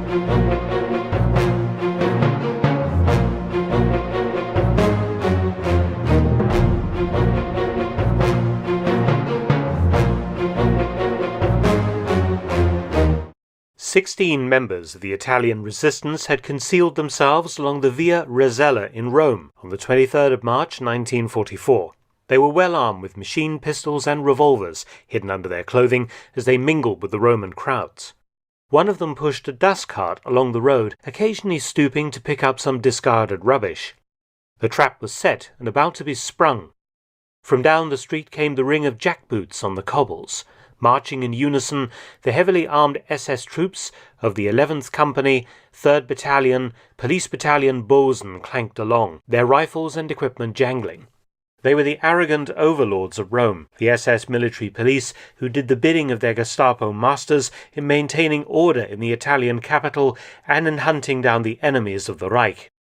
"16 members of the Italian resistance had concealed themselves along the Via Rasella in Rome on the 23rd of March 1944. They were well armed with machine pistols and revolvers hidden under their clothing as they mingled with the Roman crowds. One of them pushed a dust cart along the road, occasionally stooping to pick up some discarded rubbish. The trap was set and about to be sprung. From down the street came the ring of jackboots on the cobbles. Marching in unison, the heavily armed SS troops of the 11th Company, 3rd Battalion, Police Battalion Bozen clanked along, their rifles and equipment jangling. They were the arrogant overlords of Rome, the SS military police, who did the bidding of their Gestapo masters in maintaining order in the Italian capital and in hunting down the enemies of the Reich.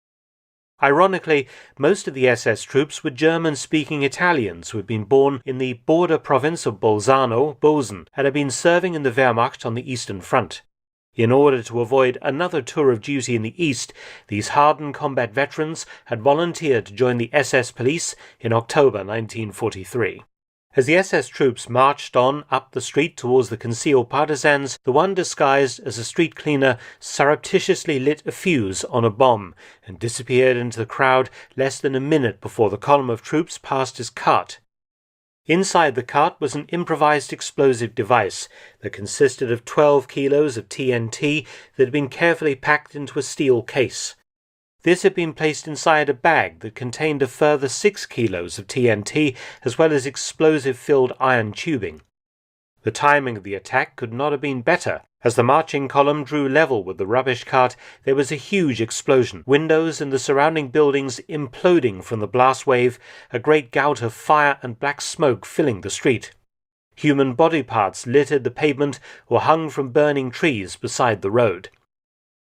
Ironically, most of the SS troops were German-speaking Italians who had been born in the border province of Bolzano, Bozen, and had been serving in the Wehrmacht on the Eastern Front. In order to avoid another tour of duty in the East, these hardened combat veterans had volunteered to join the SS police in October 1943. As the SS troops marched on up the street towards the concealed partisans, the one disguised as a street cleaner surreptitiously lit a fuse on a bomb and disappeared into the crowd less than a minute before the column of troops passed his cart. Inside the cart was an improvised explosive device that consisted of 12 kilos of TNT that had been carefully packed into a steel case. This had been placed inside a bag that contained a further 6 kilos of TNT as well as explosive-filled iron tubing. The timing of the attack could not have been better. As the marching column drew level with the rubbish cart, there was a huge explosion, windows in the surrounding buildings imploding from the blast wave, a great gout of fire and black smoke filling the street. Human body parts littered the pavement or hung from burning trees beside the road.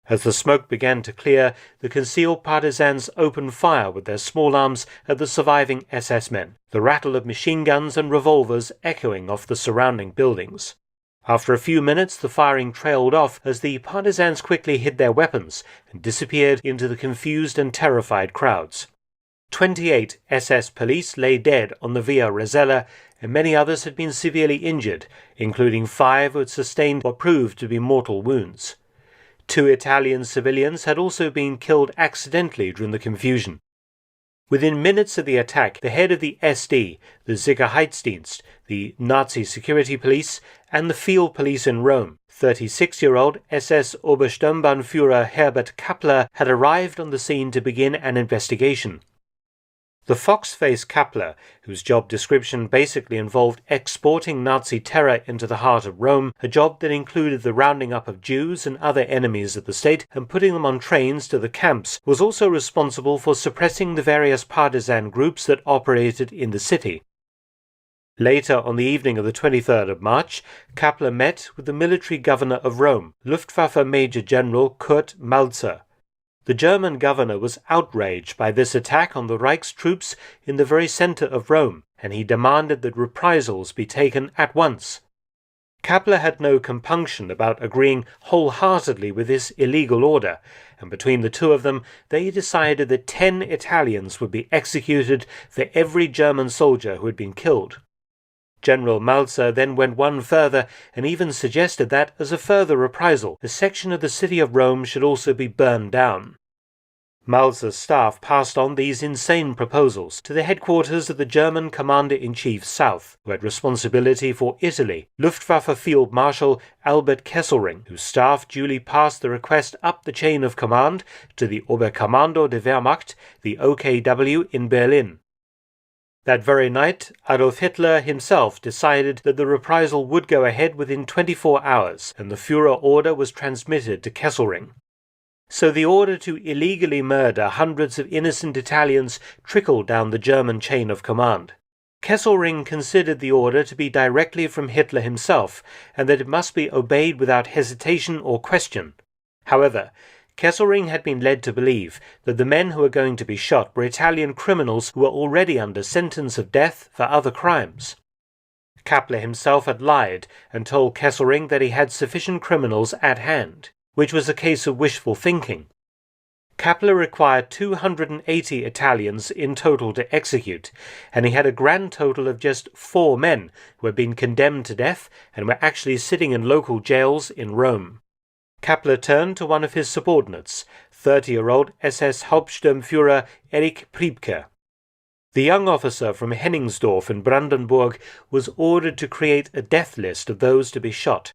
As the smoke began to clear, the concealed partisans opened fire with their small arms at the surviving SS men, the rattle of machine guns and revolvers echoing off the surrounding buildings. After a few minutes, the firing trailed off as the partisans quickly hid their weapons and disappeared into the confused and terrified crowds. 28 SS police lay dead on the Via Rasella, and many others had been severely injured, including 5 who had sustained what proved to be mortal wounds. 2 Italian civilians had also been killed accidentally during the confusion. Within minutes of the attack, the head of the SD, the Sicherheitsdienst, the Nazi security police, and the field police in Rome, 36-year-old SS Obersturmbannführer Herbert Kappler, had arrived on the scene to begin an investigation. The fox-faced Kappler, whose job description basically involved exporting Nazi terror into the heart of Rome, a job that included the rounding up of Jews and other enemies of the state and putting them on trains to the camps, was also responsible for suppressing the various partisan groups that operated in the city. Later on the evening of the 23rd of March, Kappler met with the military governor of Rome, Luftwaffe Major General Kurt Malzer. The German governor was outraged by this attack on the Reich's troops in the very center of Rome, and he demanded that reprisals be taken at once. Kappler had no compunction about agreeing wholeheartedly with this illegal order, and between the two of them they decided that 10 Italians would be executed for every German soldier who had been killed. General Malzer then went one further and even suggested that, as a further reprisal, a section of the city of Rome should also be burned down. Malzer's staff passed on these insane proposals to the headquarters of the German Commander-in-Chief South, who had responsibility for Italy, Luftwaffe Field Marshal Albert Kesselring, whose staff duly passed the request up the chain of command to the Oberkommando der Wehrmacht, the OKW, in Berlin. That very night, Adolf Hitler himself decided that the reprisal would go ahead within 24 hours, and the Führer order was transmitted to Kesselring. So the order to illegally murder hundreds of innocent Italians trickled down the German chain of command. Kesselring considered the order to be directly from Hitler himself, and that it must be obeyed without hesitation or question. However, Kesselring had been led to believe that the men who were going to be shot were Italian criminals who were already under sentence of death for other crimes. Kappler himself had lied and told Kesselring that he had sufficient criminals at hand. which was a case of wishful thinking. Kappler required 280 Italians in total to execute, and he had a grand total of just 4 men who had been condemned to death and were actually sitting in local jails in Rome. Kappler turned to one of his subordinates, 30-year-old SS-Hauptsturmführer Erich Priebke. The young officer from Henningsdorf in Brandenburg was ordered to create a death list of those to be shot.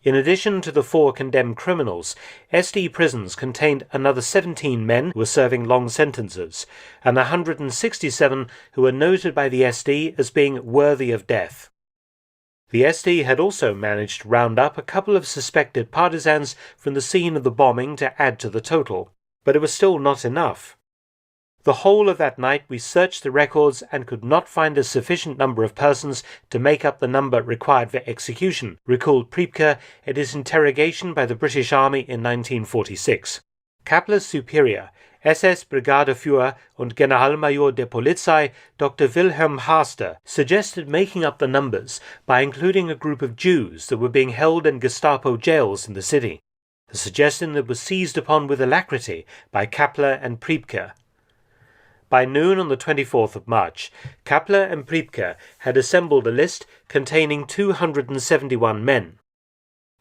In addition to the 4 condemned criminals, SD prisons contained another 17 men who were serving long sentences, and 167 who were noted by the SD as being worthy of death. The SD had also managed to round up a couple of suspected partisans from the scene of the bombing to add to the total, but it was still not enough. The whole of that night we searched the records and could not find a sufficient number of persons to make up the number required for execution, recalled Priebke at his interrogation by the British Army in 1946. Kappler's superior, SS Brigadeführer und Generalmajor der Polizei Dr. Wilhelm Haster, suggested making up the numbers by including a group of Jews that were being held in Gestapo jails in the city, a suggestion that was seized upon with alacrity by Kappler and Priebke. By noon on the 24th of March, Kappler and Priebke had assembled a list containing 271 men.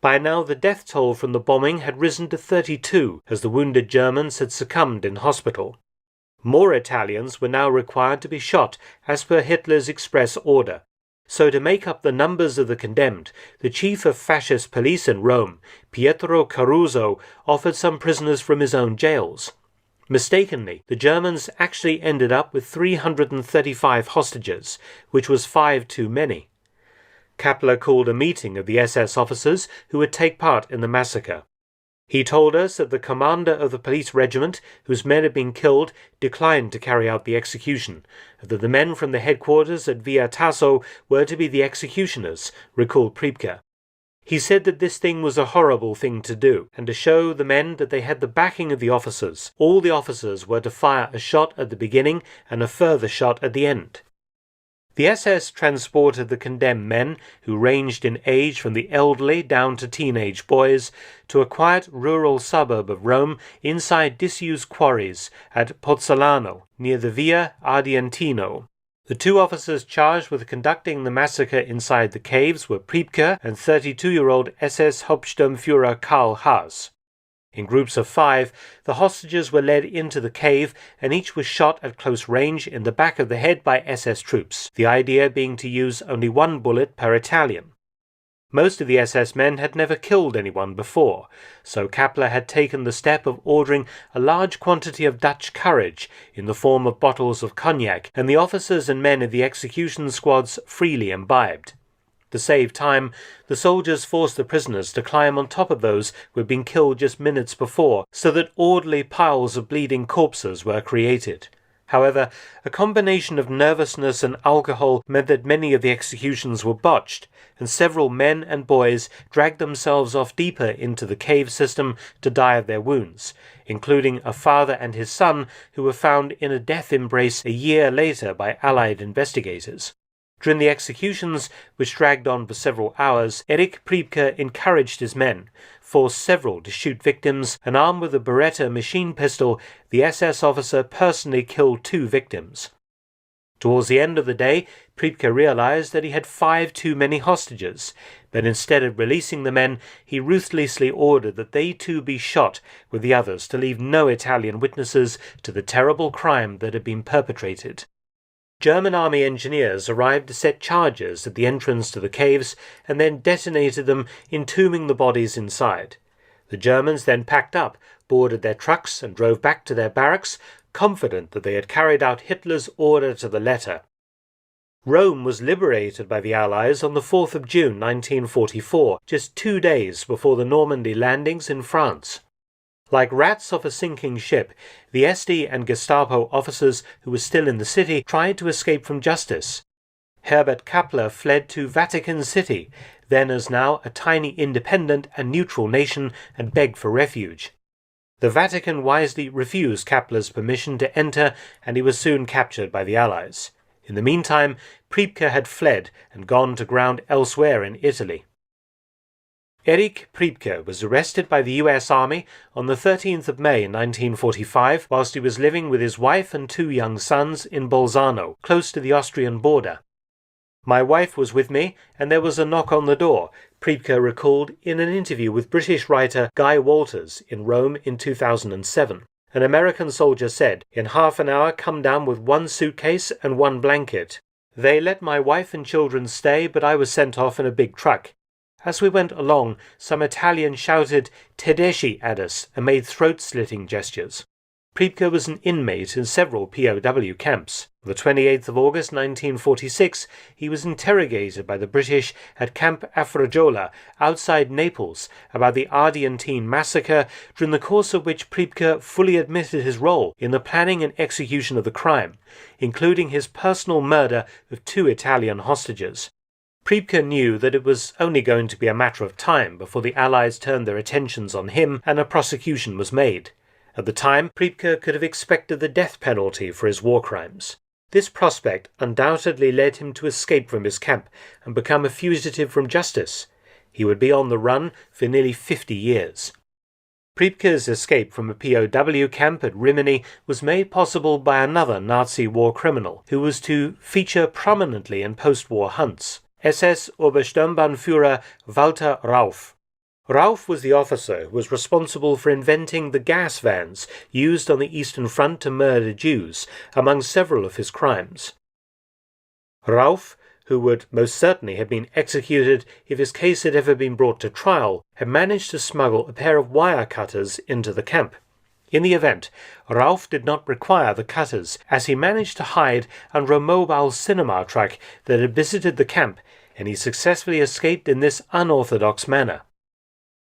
By now the death toll from the bombing had risen to 32, as the wounded Germans had succumbed in hospital. More Italians were now required to be shot as per Hitler's express order. So to make up the numbers of the condemned, the chief of fascist police in Rome, Pietro Caruso, offered some prisoners from his own jails. Mistakenly, the Germans actually ended up with 335 hostages, which was 5 too many. Kappler called a meeting of the SS officers who would take part in the massacre. He told us that the commander of the police regiment, whose men had been killed, declined to carry out the execution, and that the men from the headquarters at Via Tasso were to be the executioners, recalled Priebke. He said that this thing was a horrible thing to do, and to show the men that they had the backing of the officers, all the officers were to fire a shot at the beginning and a further shot at the end. The SS transported the condemned men, who ranged in age from the elderly down to teenage boys, to a quiet rural suburb of Rome inside disused quarries at Pozzolano, near the Via Ardeatino. The 2 officers charged with conducting the massacre inside the caves were Priebke and 32-year-old SS Hauptsturmführer Karl Haas. In groups of 5, the hostages were led into the cave and each was shot at close range in the back of the head by SS troops, the idea being to use only 1 bullet per Italian. Most of the SS men had never killed anyone before, so Kappler had taken the step of ordering a large quantity of Dutch courage in the form of bottles of cognac, and the officers and men of the execution squads freely imbibed. To save time, the soldiers forced the prisoners to climb on top of those who had been killed just minutes before, so that orderly piles of bleeding corpses were created. However, a combination of nervousness and alcohol meant that many of the executions were botched, and several men and boys dragged themselves off deeper into the cave system to die of their wounds, including a father and his son who were found in a death embrace a year later by Allied investigators. During the executions, which dragged on for several hours, Erich Priebke encouraged his men, forced several to shoot victims, and armed with a Beretta machine pistol, the SS officer personally killed 2 victims. Towards the end of the day, Priebke realized that he had 5 too many hostages, but instead of releasing the men, he ruthlessly ordered that they too be shot with the others to leave no Italian witnesses to the terrible crime that had been perpetrated. German army engineers arrived to set charges at the entrance to the caves and then detonated them, entombing the bodies inside. The Germans then packed up, boarded their trucks and drove back to their barracks, confident that they had carried out Hitler's order to the letter. Rome was liberated by the Allies on the 4th of June 1944, just 2 days before the Normandy landings in France. Like rats off a sinking ship, the SD and Gestapo officers who were still in the city tried to escape from justice. Herbert Kappler fled to Vatican City, then as now a tiny independent and neutral nation, and begged for refuge. The Vatican wisely refused Kappler's permission to enter, and he was soon captured by the Allies. In the meantime, Priebke had fled and gone to ground elsewhere in Italy. Erich Priebke was arrested by the US Army on the 13th of May 1945 whilst he was living with his wife and 2 young sons in Bolzano, close to the Austrian border. "My wife was with me, and there was a knock on the door," Priebke recalled in an interview with British writer Guy Walters in Rome in 2007. An American soldier said, "In half an hour come down with 1 suitcase and 1 blanket. They let my wife and children stay, but I was sent off in a big truck. As we went along, some Italians shouted Tedeschi at us and made throat-slitting gestures." Priebke was an inmate in several POW camps. On the 28th of August 1946, he was interrogated by the British at Camp Afrojola outside Naples about the Ardeatine Massacre, during the course of which Priebke fully admitted his role in the planning and execution of the crime, including his personal murder of 2 Italian hostages. Priebke knew that it was only going to be a matter of time before the Allies turned their attentions on him and a prosecution was made. At the time, Priebke could have expected the death penalty for his war crimes. This prospect undoubtedly led him to escape from his camp and become a fugitive from justice. He would be on the run for nearly 50 years. Priebke's escape from a POW camp at Rimini was made possible by another Nazi war criminal who was to feature prominently in post-war hunts. SS Obersturmbannführer Walter Rauff. Rauff was the officer who was responsible for inventing the gas vans used on the Eastern Front to murder Jews, among several of his crimes. Rauff, who would most certainly have been executed if his case had ever been brought to trial, had managed to smuggle a pair of wire cutters into the camp. In the event, Rauff did not require the cutters, as he managed to hide under a mobile cinema truck that had visited the camp, and he successfully escaped in this unorthodox manner.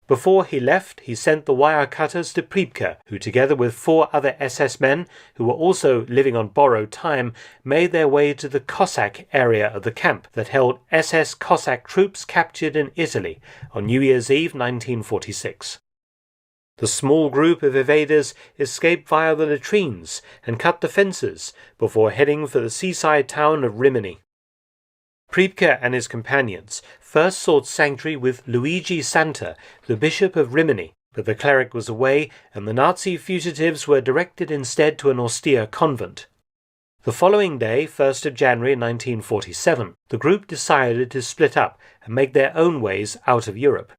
Before he left, he sent the wire cutters to Priebke, who together with 4 other SS men, who were also living on borrowed time, made their way to the Cossack area of the camp that held SS Cossack troops captured in Italy on New Year's Eve 1946. The small group of evaders escaped via the latrines and cut the fences before heading for the seaside town of Rimini. Priebke and his companions first sought sanctuary with Luigi Santa, the Bishop of Rimini, but the cleric was away and the Nazi fugitives were directed instead to an austere convent. The following day, 1st of January 1947, the group decided to split up and make their own ways out of Europe.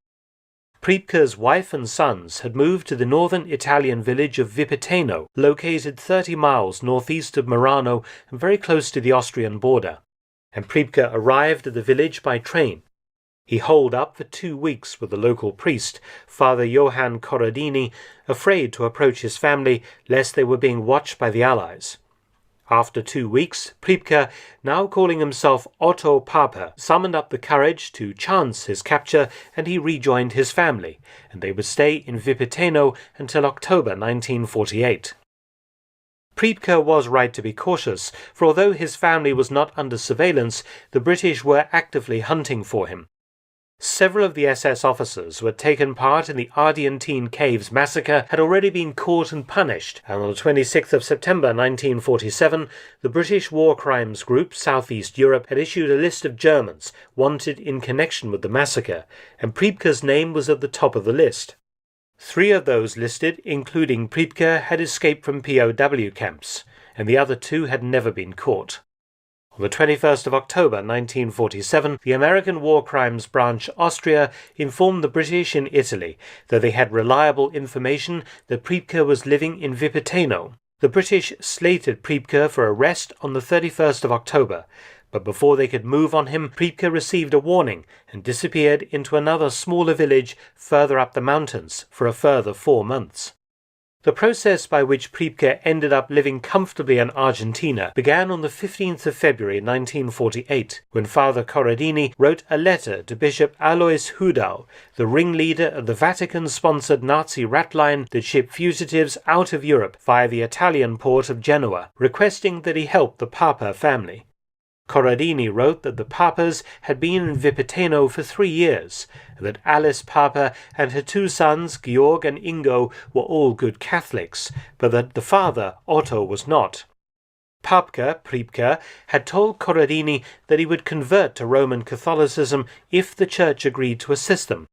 Priebke's wife and sons had moved to the northern Italian village of Vipiteno, located 30 miles northeast of Murano and very close to the Austrian border, and Priebke arrived at the village by train. He holed up for 2 weeks with the local priest, Father Johann Corradini, afraid to approach his family lest they were being watched by the Allies. After 2 weeks, Priebke, now calling himself Otto Pape, summoned up the courage to chance his capture, and he rejoined his family, and they would stay in Vipiteno until October 1948. Priebke was right to be cautious, for although his family was not under surveillance, the British were actively hunting for him. Several of the SS officers who had taken part in the Ardeatine Caves Massacre had already been caught and punished, and on the 26th of September 1947, the British War Crimes Group Southeast Europe had issued a list of Germans wanted in connection with the massacre, and Priebke's name was at the top of the list. 3 of those listed, including Priebke, had escaped from POW camps, and the other 2 had never been caught. On the 21st of October 1947, the American War Crimes Branch Austria informed the British in Italy that they had reliable information that Priebke was living in Vipiteno. The British slated Priebke for arrest on the 31st of October, but before they could move on him, Priebke received a warning and disappeared into another smaller village further up the mountains for a further 4 months. The process by which Priebke ended up living comfortably in Argentina began on the 15th of February 1948, when Father Corradini wrote a letter to Bishop Alois Hudau, the ringleader of the Vatican-sponsored Nazi rat line that shipped fugitives out of Europe via the Italian port of Genoa, requesting that he help the Pape family. Corradini wrote that the Papes had been in Vipiteno for 3 years, and that Alice Pape and her 2 sons, Georg and Ingo, were all good Catholics, but that the father, Otto, was not. Priebke, had told Corradini that he would convert to Roman Catholicism if the Church agreed to assist them.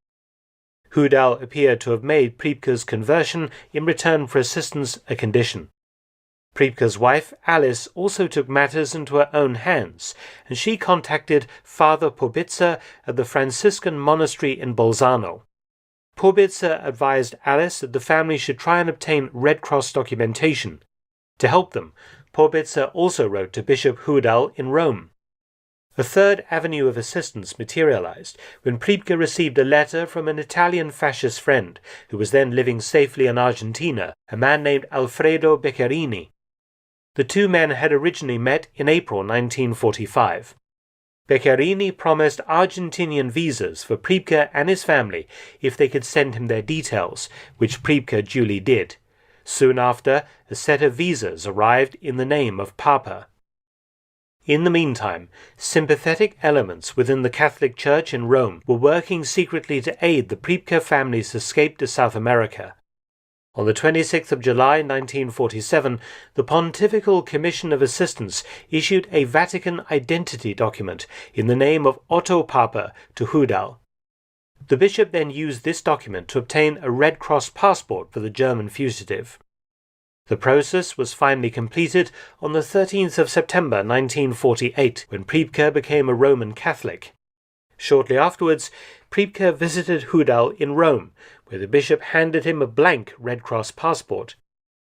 Hudal appeared to have made Priebke's conversion in return for assistance a condition. Priebke's wife, Alice, also took matters into her own hands, and she contacted Father Pobitzer at the Franciscan monastery in Bolzano. Pobitzer advised Alice that the family should try and obtain Red Cross documentation. To help them, Pobitzer also wrote to Bishop Hudal in Rome. A third avenue of assistance materialized when Priebke received a letter from an Italian fascist friend who was then living safely in Argentina, a man named Alfredo Beccarini. The two men had originally met in April 1945. Beccarini promised Argentinian visas for Priebke and his family if they could send him their details, which Priebke duly did. Soon after, a set of visas arrived in the name of Papa. In the meantime, sympathetic elements within the Catholic Church in Rome were working secretly to aid the Priebke family's escape to South America. On the 26th of July 1947, the Pontifical Commission of Assistance issued a Vatican identity document in the name of Otto Papa to Hudal. The bishop then used this document to obtain a Red Cross passport for the German fugitive. The process was finally completed on the 13th of September 1948, when Priebke became a Roman Catholic. Shortly afterwards, Priebke visited Hudal in Rome, where the bishop handed him a blank Red Cross passport.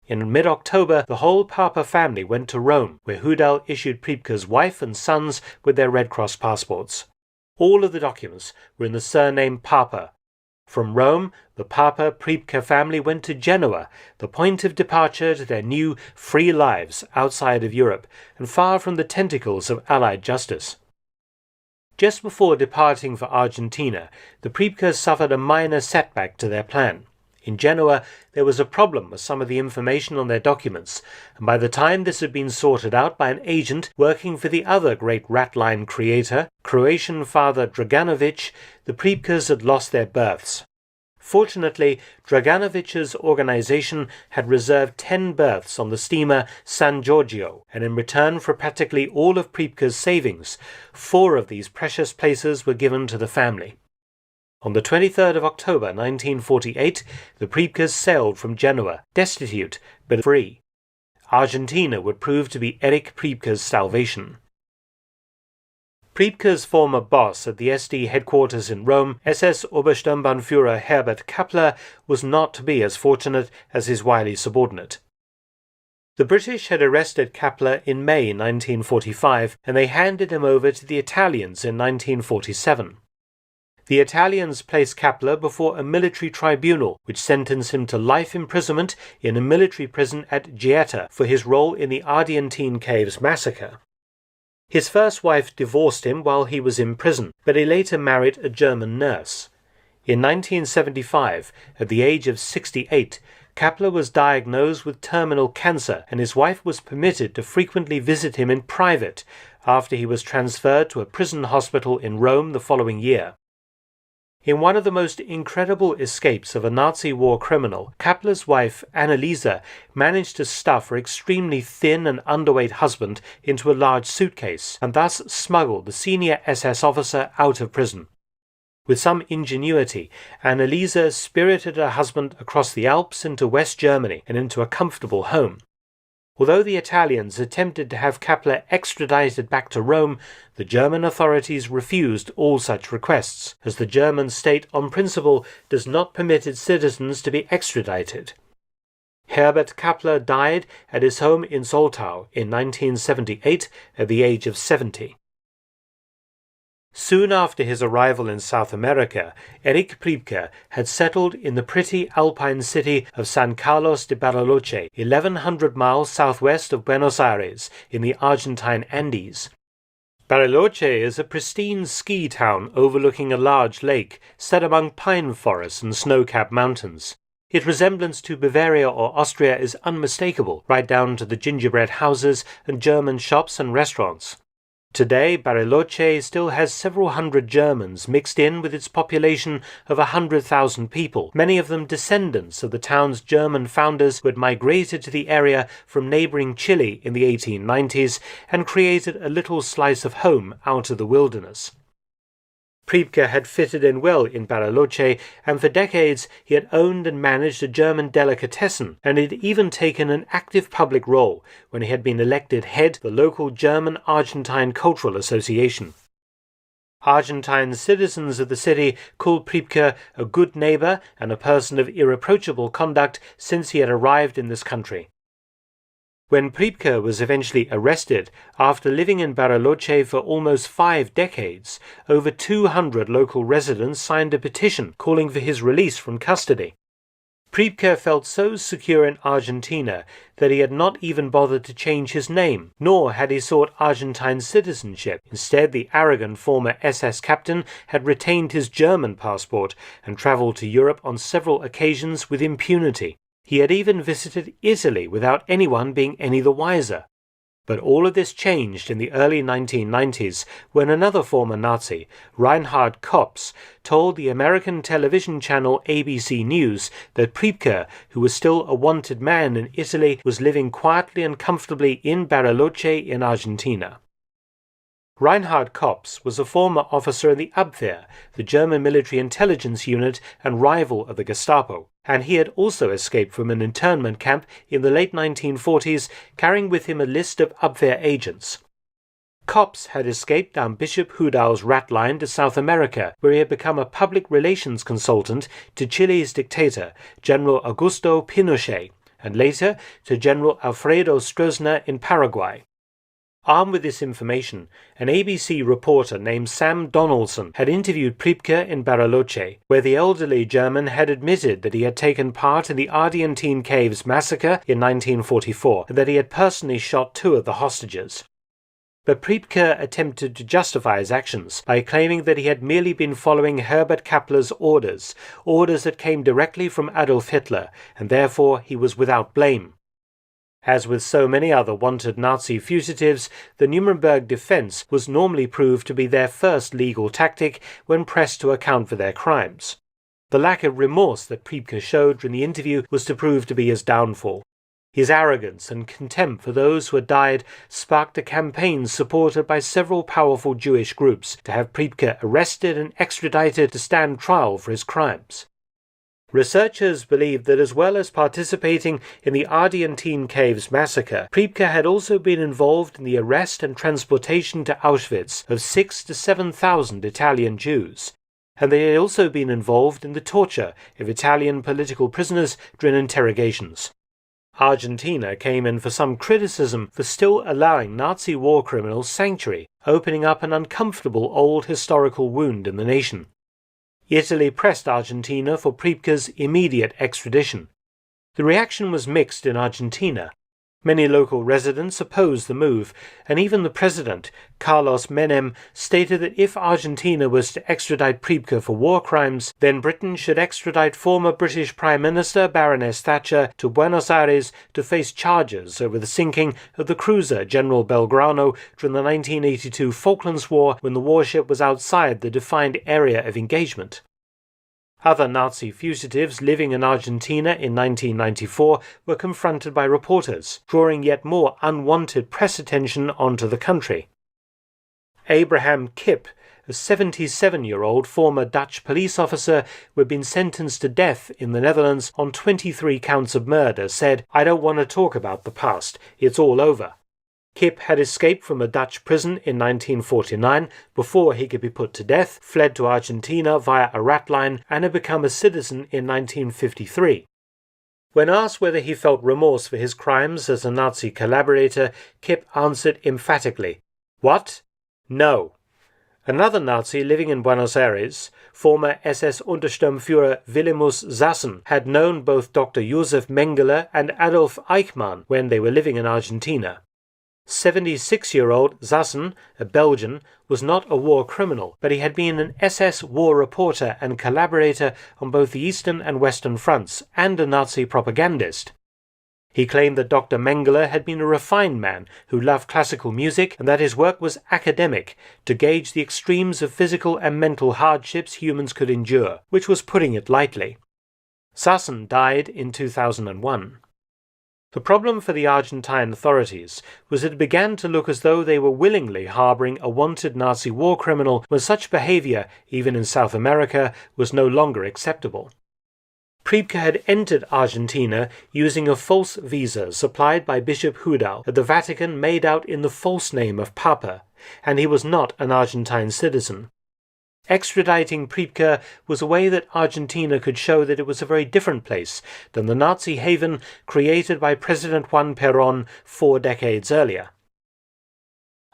In mid-October, the whole Papa family went to Rome, where Hudal issued Priebke's wife and sons with their Red Cross passports. All of the documents were in the surname Papa. From Rome, the Papa Priebke family went to Genoa, the point of departure to their new, free lives outside of Europe and far from the tentacles of Allied justice. Just before departing for Argentina, the Priebkes suffered a minor setback to their plan. In Genoa, there was a problem with some of the information on their documents, and by the time this had been sorted out by an agent working for the other great ratline creator, Croatian Father Draganović, the Priebkes had lost their berths. Fortunately, Draganović's organization had reserved 10 berths on the steamer San Giorgio, and in return for practically all of Priebke's savings, 4 of these precious places were given to the family. On the 23rd of October 1948, the Priebkes sailed from Genoa, destitute but free. Argentina would prove to be Erich Priebke's salvation. Priebke's former boss at the SD headquarters in Rome, SS Obersturmbannführer Herbert Kappler, was not to be as fortunate as his wily subordinate. The British had arrested Kappler in May 1945, and they handed him over to the Italians in 1947. The Italians placed Kappler before a military tribunal, which sentenced him to life imprisonment in a military prison at Gaeta for his role in the Ardeatine Caves Massacre. His first wife divorced him while he was in prison, but he later married a German nurse. In 1975, at the age of 68, Kappler was diagnosed with terminal cancer, and his wife was permitted to frequently visit him in private after he was transferred to a prison hospital in Rome the following year. In one of the most incredible escapes of a Nazi war criminal, Kappler's wife, Anneliese, managed to stuff her extremely thin and underweight husband into a large suitcase, and thus smuggle the senior SS officer out of prison. With some ingenuity, Anneliese spirited her husband across the Alps into West Germany and into a comfortable home. Although the Italians attempted to have Kappler extradited back to Rome, the German authorities refused all such requests, as the German state on principle does not permit its citizens to be extradited. Herbert Kappler died at his home in Soltau in 1978 at the age of 70. Soon after his arrival in South America, Erich Priebke had settled in the pretty alpine city of San Carlos de Bariloche, 1,100 miles southwest of Buenos Aires, in the Argentine Andes. Bariloche is a pristine ski town overlooking a large lake set among pine forests and snow-capped mountains. Its resemblance to Bavaria or Austria is unmistakable, right down to the gingerbread houses and German shops and restaurants. Today, Bariloche still has several hundred Germans mixed in with its population of 100,000 people, many of them descendants of the town's German founders who had migrated to the area from neighboring Chile in the 1890s and created a little slice of home out of the wilderness. Priebke had fitted in well in Bariloche, and for decades he had owned and managed a German delicatessen, and had even taken an active public role when he had been elected head of the local German-Argentine Cultural Association. Argentine citizens of the city called Priebke a good neighbor and a person of irreproachable conduct since he had arrived in this country. When Priebke was eventually arrested, after living in Bariloche for almost 5 decades, over 200 local residents signed a petition calling for his release from custody. Priebke felt so secure in Argentina that he had not even bothered to change his name, nor had he sought Argentine citizenship. Instead, the arrogant former SS captain had retained his German passport and travelled to Europe on several occasions with impunity. He had even visited Italy without anyone being any the wiser. But all of this changed in the early 1990s when another former Nazi, Reinhard Kops, told the American television channel ABC News that Priebke, who was still a wanted man in Italy, was living quietly and comfortably in Bariloche in Argentina. Reinhard Kops was a former officer in the Abwehr, the German military intelligence unit and rival of the Gestapo, and he had also escaped from an internment camp in the late 1940s, carrying with him a list of Abwehr agents. Kops had escaped down Bishop Hudau's rat line to South America, where he had become a public relations consultant to Chile's dictator, General Augusto Pinochet, and later to General Alfredo Stroessner in Paraguay. Armed with this information, an ABC reporter named Sam Donaldson had interviewed Priebke in Bariloche, where the elderly German had admitted that he had taken part in the Ardeatine Caves Massacre in 1944 and that he had personally shot 2 of the hostages. But Priebke attempted to justify his actions by claiming that he had merely been following Herbert Kappler's orders that came directly from Adolf Hitler, and therefore he was without blame. As with so many other wanted Nazi fugitives, the Nuremberg defense was normally proved to be their first legal tactic when pressed to account for their crimes. The lack of remorse that Priebke showed during the interview was to prove to be his downfall. His arrogance and contempt for those who had died sparked a campaign supported by several powerful Jewish groups to have Priebke arrested and extradited to stand trial for his crimes. Researchers believe that as well as participating in the Ardeatine Caves Massacre, Priebke had also been involved in the arrest and transportation to Auschwitz of 6,000 to 7,000 Italian Jews, and they had also been involved in the torture of Italian political prisoners during interrogations. Argentina came in for some criticism for still allowing Nazi war criminals sanctuary, opening up an uncomfortable old historical wound in the nation. Italy pressed Argentina for Priebke's immediate extradition. The reaction was mixed in Argentina. Many local residents opposed the move, and even the president, Carlos Menem, stated that if Argentina was to extradite Priebke for war crimes, then Britain should extradite former British Prime Minister Baroness Thatcher to Buenos Aires to face charges over the sinking of the cruiser General Belgrano during the 1982 Falklands War when the warship was outside the defined area of engagement. Other Nazi fugitives living in Argentina in 1994 were confronted by reporters, drawing yet more unwanted press attention onto the country. Abraham Kipp, a 77-year-old former Dutch police officer who had been sentenced to death in the Netherlands on 23 counts of murder, said, "I don't want to talk about the past. It's all over." Kipp had escaped from a Dutch prison in 1949 before he could be put to death, fled to Argentina via a rat line, and had become a citizen in 1953. When asked whether he felt remorse for his crimes as a Nazi collaborator, Kipp answered emphatically, "What? No." Another Nazi living in Buenos Aires, former SS Untersturmführer Wilhelmus Sassen, had known both Dr. Josef Mengele and Adolf Eichmann when they were living in Argentina. 76-year-old Sassen, a Belgian, was not a war criminal, but he had been an SS war reporter and collaborator on both the Eastern and Western fronts, and a Nazi propagandist. He claimed that Dr. Mengele had been a refined man who loved classical music and that his work was academic, to gauge the extremes of physical and mental hardships humans could endure, which was putting it lightly. Sassen died in 2001. The problem for the Argentine authorities was that it began to look as though they were willingly harboring a wanted Nazi war criminal when such behavior, even in South America, was no longer acceptable. Priebke had entered Argentina using a false visa supplied by Bishop Hudal at the Vatican made out in the false name of Papa, and he was not an Argentine citizen. Extraditing Priebke was a way that Argentina could show that it was a very different place than the Nazi haven created by President Juan Perón 4 decades earlier.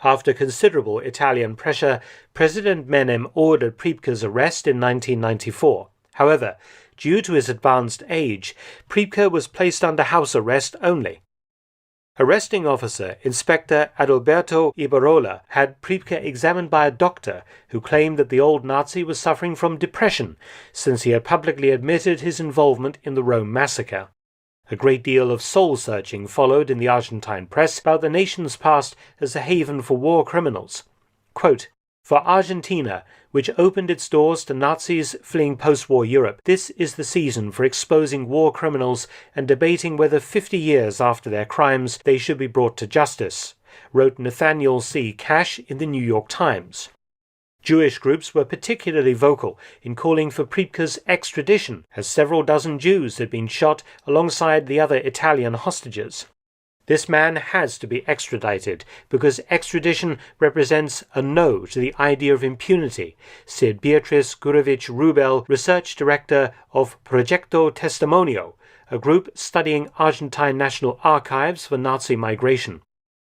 After considerable Italian pressure, President Menem ordered Priebke's arrest in 1994. However, due to his advanced age, Priebke was placed under house arrest only. Arresting officer Inspector Adalberto Ibarola had Priebke examined by a doctor who claimed that the old Nazi was suffering from depression since he had publicly admitted his involvement in the Rome massacre. A great deal of soul-searching followed in the Argentine press about the nation's past as a haven for war criminals. Quote, "For Argentina, which opened its doors to Nazis fleeing post-war Europe, this is the season for exposing war criminals and debating whether 50 years after their crimes they should be brought to justice," wrote Nathaniel C. Cash in the New York Times. Jewish groups were particularly vocal in calling for Priebke's extradition, as several dozen Jews had been shot alongside the other Italian hostages. "This man has to be extradited because extradition represents a no to the idea of impunity," said Beatrice Gurevich-Rubel, research director of Proyecto Testimonio, a group studying Argentine National Archives for Nazi migration.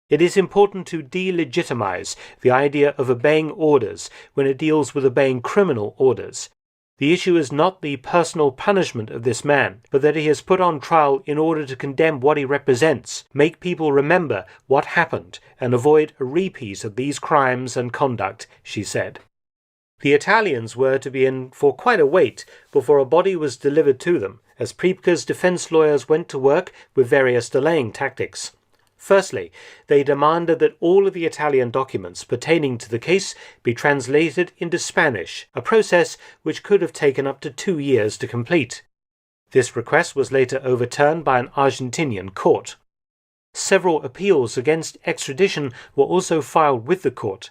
"It is important to delegitimize the idea of obeying orders when it deals with obeying criminal orders. The issue is not the personal punishment of this man, but that he is put on trial in order to condemn what he represents, make people remember what happened, and avoid a repeat of these crimes and conduct," she said. The Italians were to be in for quite a wait before a body was delivered to them, as Priebke's defense lawyers went to work with various delaying tactics. Firstly, they demanded that all of the Italian documents pertaining to the case be translated into Spanish, a process which could have taken up to 2 years to complete. This request was later overturned by an Argentinian court. Several appeals against extradition were also filed with the court.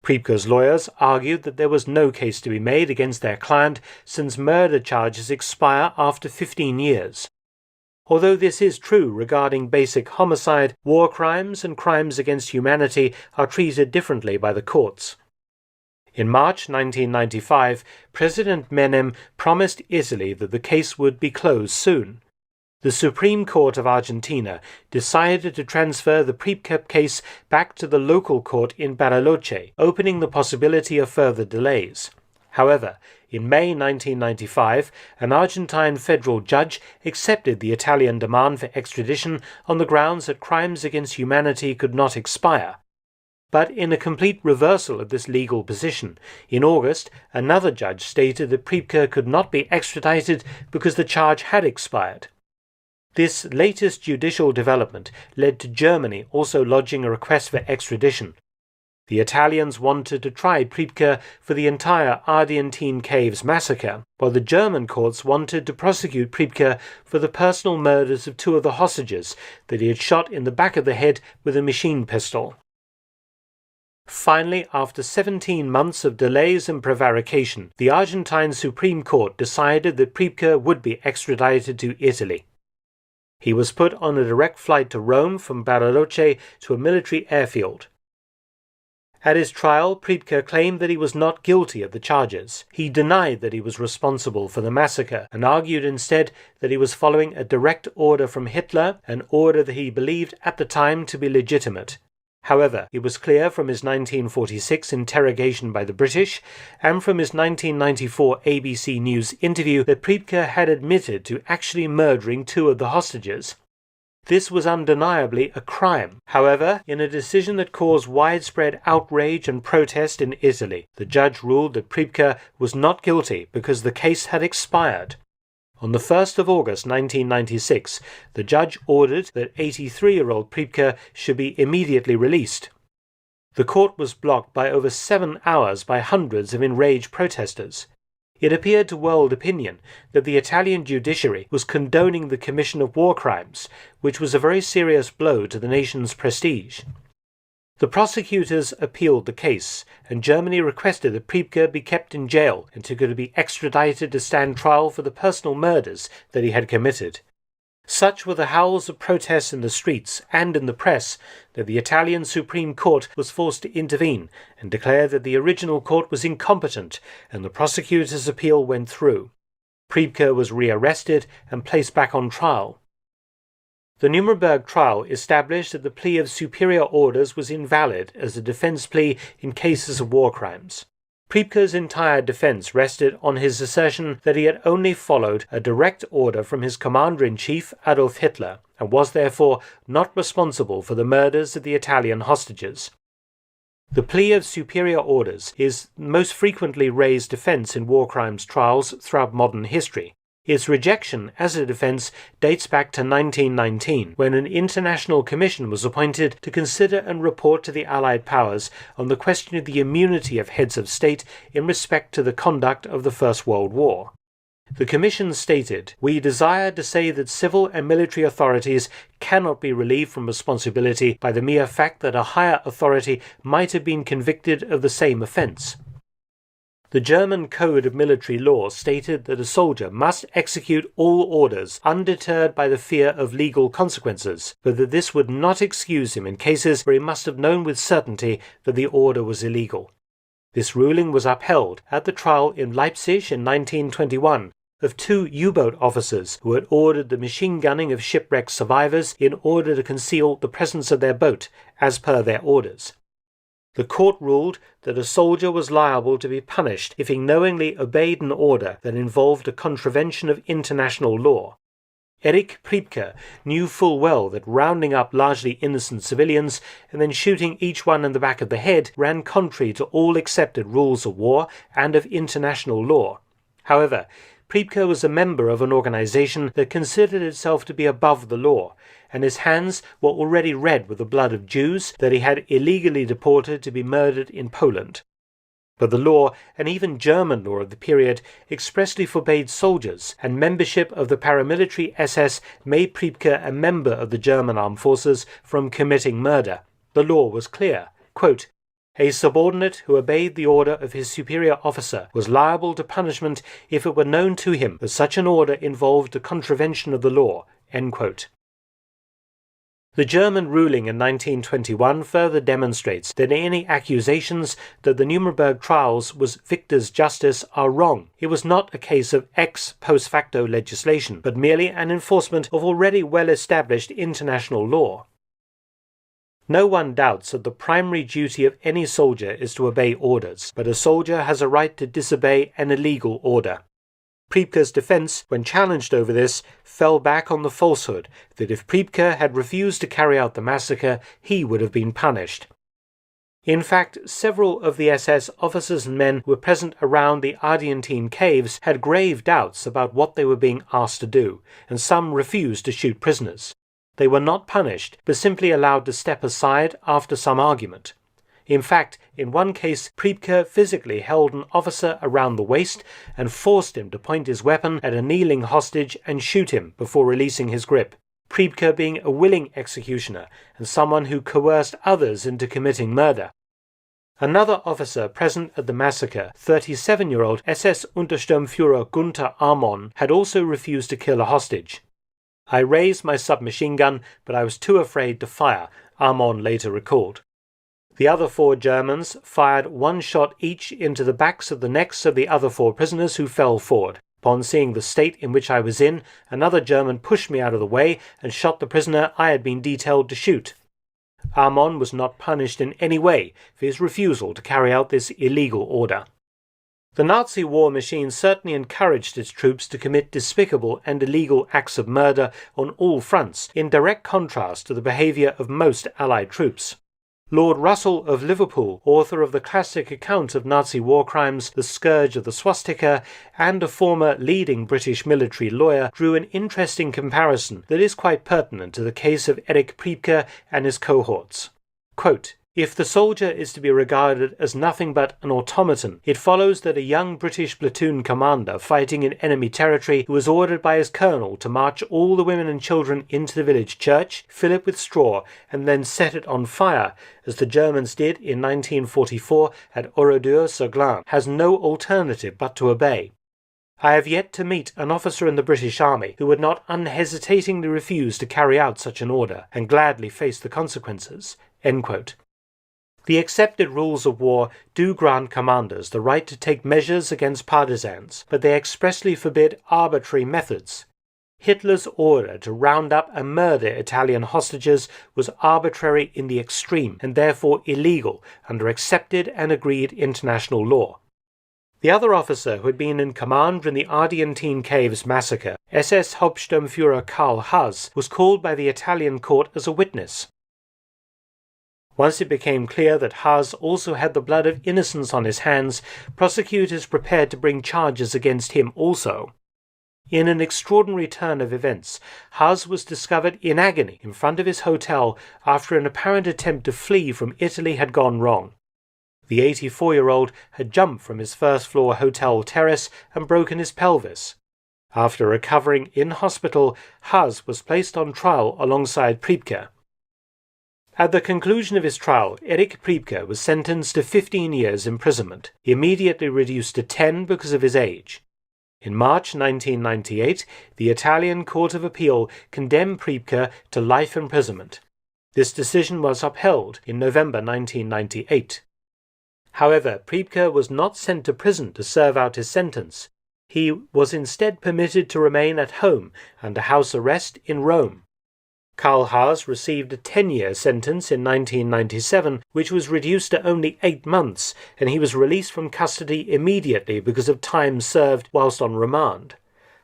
Priebke's lawyers argued that there was no case to be made against their client since murder charges expire after 15 years. Although this is true regarding basic homicide, war crimes and crimes against humanity are treated differently by the courts. In March 1995, President Menem promised Italy that the case would be closed soon. The Supreme Court of Argentina decided to transfer the Priebke case back to the local court in Bariloche, opening the possibility of further delays. However, in May 1995, an Argentine federal judge accepted the Italian demand for extradition on the grounds that crimes against humanity could not expire. But in a complete reversal of this legal position, in August, another judge stated that Priebke could not be extradited because the charge had expired. This latest judicial development led to Germany also lodging a request for extradition. The Italians wanted to try Priebke for the entire Ardeatine Caves Massacre, while the German courts wanted to prosecute Priebke for the personal murders of 2 of the hostages that he had shot in the back of the head with a machine pistol. Finally, after 17 months of delays and prevarication, the Argentine Supreme Court decided that Priebke would be extradited to Italy. He was put on a direct flight to Rome from Bariloche to a military airfield. At his trial, Priebke claimed that he was not guilty of the charges. He denied that he was responsible for the massacre and argued instead that he was following a direct order from Hitler, an order that he believed at the time to be legitimate. However, it was clear from his 1946 interrogation by the British and from his 1994 ABC News interview that Priebke had admitted to actually murdering 2 of the hostages. This was undeniably a crime. However, in a decision that caused widespread outrage and protest in Italy, the judge ruled that Priebke was not guilty because the case had expired. On the 1st of August 1996, the judge ordered that 83-year-old Priebke should be immediately released. The court was blocked by over 7 hours by hundreds of enraged protesters. It appeared to world opinion that the Italian judiciary was condoning the commission of war crimes, which was a very serious blow to the nation's prestige. The prosecutors appealed the case, and Germany requested that Priebke be kept in jail until he could be extradited to stand trial for the personal murders that he had committed. Such were the howls of protest in the streets and in the press that the Italian Supreme Court was forced to intervene and declare that the original court was incompetent, and the prosecutor's appeal went through. Priebke was rearrested and placed back on trial. The Nuremberg trial established that the plea of superior orders was invalid as a defense plea in cases of war crimes. Priebke's entire defense rested on his assertion that he had only followed a direct order from his commander-in-chief Adolf Hitler and was therefore not responsible for the murders of the Italian hostages. The plea of superior orders is the most frequently raised defense in war crimes trials throughout modern history. Its rejection as a defense dates back to 1919, when an international commission was appointed to consider and report to the Allied powers on the question of the immunity of heads of state in respect to the conduct of the First World War. The commission stated, "We desire to say that civil and military authorities cannot be relieved from responsibility by the mere fact that a higher authority might have been convicted of the same offence." The German Code of Military Law stated that a soldier must execute all orders undeterred by the fear of legal consequences, but that this would not excuse him in cases where he must have known with certainty that the order was illegal. This ruling was upheld at the trial in Leipzig in 1921 of 2 U-boat officers who had ordered the machine gunning of shipwreck survivors in order to conceal the presence of their boat, as per their orders. The court ruled that a soldier was liable to be punished if he knowingly obeyed an order that involved a contravention of international law. Erich Priebke knew full well that rounding up largely innocent civilians and then shooting each one in the back of the head ran contrary to all accepted rules of war and of international law. However, Priebke was a member of an organization that considered itself to be above the law, and his hands were already red with the blood of Jews that he had illegally deported to be murdered in Poland. But the law, and even German law of the period, expressly forbade soldiers, and membership of the paramilitary SS made Priebke a member of the German armed forces from committing murder. The law was clear, quote, "A subordinate who obeyed the order of his superior officer was liable to punishment if it were known to him that such an order involved a contravention of the law." End quote. The German ruling in 1921 further demonstrates that any accusations that the Nuremberg trials was victor's justice are wrong. It was not a case of ex post facto legislation, but merely an enforcement of already well-established international law. No one doubts that the primary duty of any soldier is to obey orders, but a soldier has a right to disobey an illegal order. Priebke's defense, when challenged over this, fell back on the falsehood that if Priebke had refused to carry out the massacre, he would have been punished. In fact, several of the SS officers and men who were present around the Ardeatine Caves had grave doubts about what they were being asked to do, and some refused to shoot prisoners. They were not punished, but simply allowed to step aside after some argument. In fact, in one case, Priebke physically held an officer around the waist and forced him to point his weapon at a kneeling hostage and shoot him before releasing his grip. Priebke being a willing executioner and someone who coerced others into committing murder. Another officer present at the massacre, 37-year-old SS-Untersturmführer Gunther Amon, had also refused to kill a hostage. "I raised my submachine gun, but I was too afraid to fire," Amon later recalled. The other 4 Germans fired 1 shot each into the backs of the necks of the other 4 prisoners who fell forward. Upon seeing the state in which I was in, another German pushed me out of the way and shot the prisoner I had been detailed to shoot. Amon was not punished in any way for his refusal to carry out this illegal order. The Nazi war machine certainly encouraged its troops to commit despicable and illegal acts of murder on all fronts, in direct contrast to the behaviour of most Allied troops. Lord Russell of Liverpool, author of the classic account of Nazi war crimes, The Scourge of the Swastika, and a former leading British military lawyer, drew an interesting comparison that is quite pertinent to the case of Erich Priebke and his cohorts. Quote, If the soldier is to be regarded as nothing but an automaton, it follows that a young British platoon commander fighting in enemy territory who was ordered by his colonel to march all the women and children into the village church, fill it with straw, and then set it on fire, as the Germans did in 1944 at Oradour-sur-Glane, has no alternative but to obey. I have yet to meet an officer in the British Army who would not unhesitatingly refuse to carry out such an order, and gladly face the consequences." End quote. The accepted rules of war do grant commanders the right to take measures against partisans, but they expressly forbid arbitrary methods. Hitler's order to round up and murder Italian hostages was arbitrary in the extreme, and therefore illegal under accepted and agreed international law. The other officer who had been in command in the Ardeatine Caves Massacre, SS Hauptsturmführer Karl Haas, was called by the Italian court as a witness. Once it became clear that Haas also had the blood of innocents on his hands, prosecutors prepared to bring charges against him also. In an extraordinary turn of events, Haas was discovered in agony in front of his hotel after an apparent attempt to flee from Italy had gone wrong. The 84-year-old had jumped from his first-floor hotel terrace and broken his pelvis. After recovering in hospital, Haas was placed on trial alongside Priebke. At the conclusion of his trial, Erich Priebke was sentenced to 15 years imprisonment, immediately reduced to 10 because of his age. In March 1998, the Italian Court of Appeal condemned Priebke to life imprisonment. This decision was upheld in November 1998. However, Priebke was not sent to prison to serve out his sentence. He was instead permitted to remain at home under house arrest in Rome. Karl Haas received a 10-year sentence in 1997, which was reduced to only 8 months, and he was released from custody immediately because of time served whilst on remand.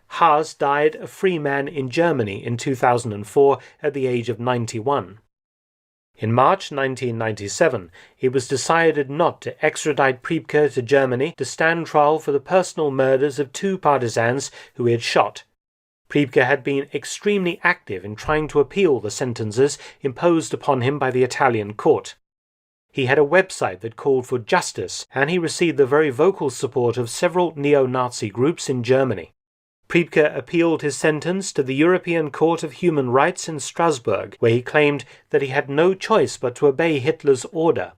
Haas died a free man in Germany in 2004 at the age of 91. In March 1997, it was decided not to extradite Priebke to Germany to stand trial for the personal murders of 2 partisans who he had shot. Priebke had been extremely active in trying to appeal the sentences imposed upon him by the Italian court. He had a website that called for justice, and he received the very vocal support of several neo-Nazi groups in Germany. Priebke appealed his sentence to the European Court of Human Rights in Strasbourg, where he claimed that he had no choice but to obey Hitler's order.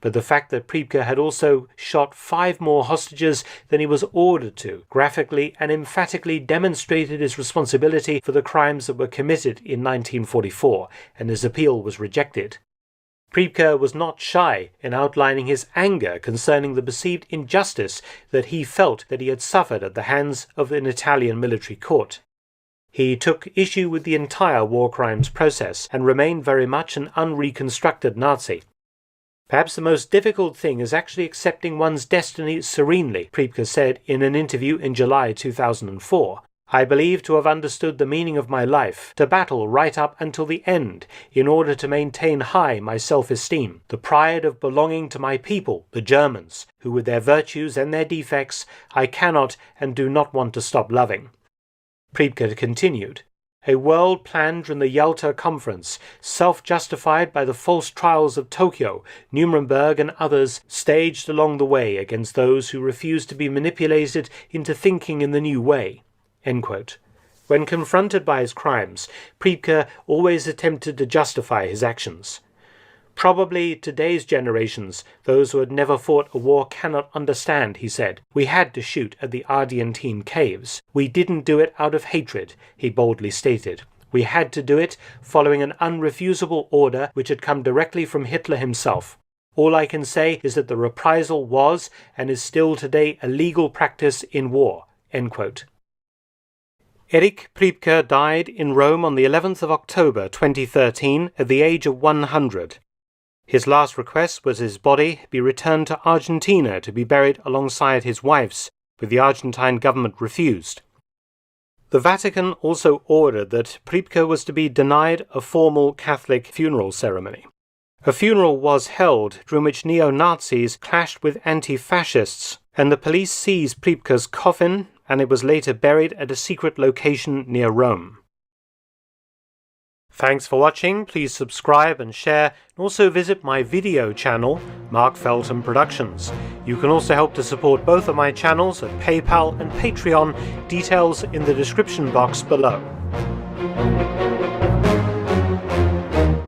But the fact that Priebke had also shot 5 more hostages than he was ordered to graphically and emphatically demonstrated his responsibility for the crimes that were committed in 1944, and his appeal was rejected. Priebke was not shy in outlining his anger concerning the perceived injustice that he felt that he had suffered at the hands of an Italian military court. He took issue with the entire war crimes process and remained very much an unreconstructed Nazi. Perhaps the most difficult thing is actually accepting one's destiny serenely, Priebke said in an interview in July 2004. I believe to have understood the meaning of my life, to battle right up until the end, in order to maintain high my self-esteem, the pride of belonging to my people, the Germans, who with their virtues and their defects I cannot and do not want to stop loving. Priebke continued. A world planned in the Yalta Conference, self-justified by the false trials of Tokyo, Nuremberg and others, staged along the way against those who refused to be manipulated into thinking in the new way. End quote. When confronted by his crimes, Priebke always attempted to justify his actions. Probably today's generations, those who had never fought a war, cannot understand, he said. We had to shoot at the Ardeatine Caves. We didn't do it out of hatred, he boldly stated. We had to do it following an unrefusable order which had come directly from Hitler himself. All I can say is that the reprisal was and is still today a legal practice in war. End quote. Erich Priebke died in Rome on the 11th of October 2013 at the age of 100. His last request was his body be returned to Argentina to be buried alongside his wife's, but the Argentine government refused. The Vatican also ordered that Priebke was to be denied a formal Catholic funeral ceremony. A funeral was held during which neo-Nazis clashed with anti-fascists, and the police seized Priebke's coffin, and it was later buried at a secret location near Rome. Thanks for watching, please subscribe and share, and also visit my video channel, Mark Felton Productions. You can also help to support both of my channels at PayPal and Patreon, details in the description box below.